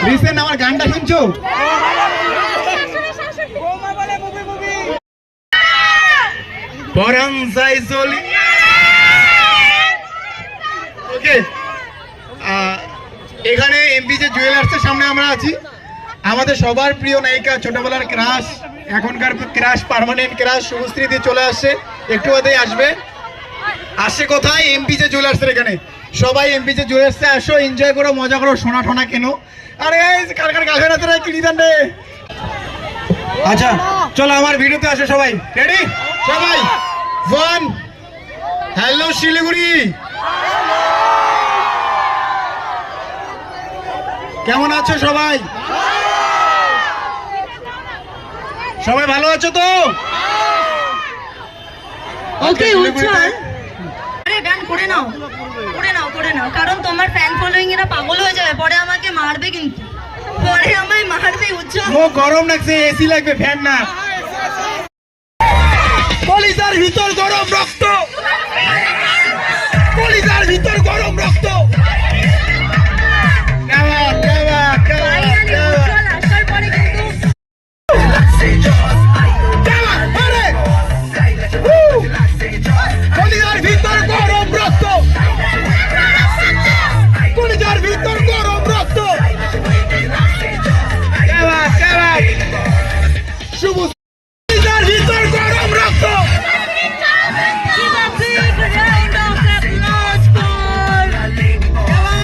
Recent আমার গানটা শুনছো? পরাংসাই চলি। ওকে, এখানে এমপিজে জুয়েলার্সের সামনে আমরা আছি। আমাদের সবার প্রিয় নায়িকা, ছোটবেলার ক্রাশ, এখনকার ক্রাশ, পার্মানেন্ট ক্রাশ শুভশ্রী দিয়ে চলে আসছে, একটু বাদেই আসবে। আসে কোথায়? এমপিজে জুয়েলার্সের এখানে। সবাই এমপিজে জুয়েলার্সে আসো, এনজয় করো, মজা করো, সোনা টোনা কেনো। আরে কার কার গার্লফ্রেন্ড আছে না কিনি দেন রে। আচ্ছা চলো আমার ভিডিওতে আসো সবাই। রেডি সবাই? 1 হ্যালো শিলিগুড়ি, কেমন আছো সবাই? সবাই ভালো আছো তো? ওকে উচ্চারণ আরে গান করে নাও, করে নাও, কারণ তোমার ফ্যান ফলোইং এরা পাগল হয়ে যাবে, পরে আমাকে মারবে, কিন্তু পরে আমায় মারবে। উচ্চারণ ও গরম লাগছে, এসি লাগবে, ফ্যান না। কলিজার ভিতর গরম রক্ত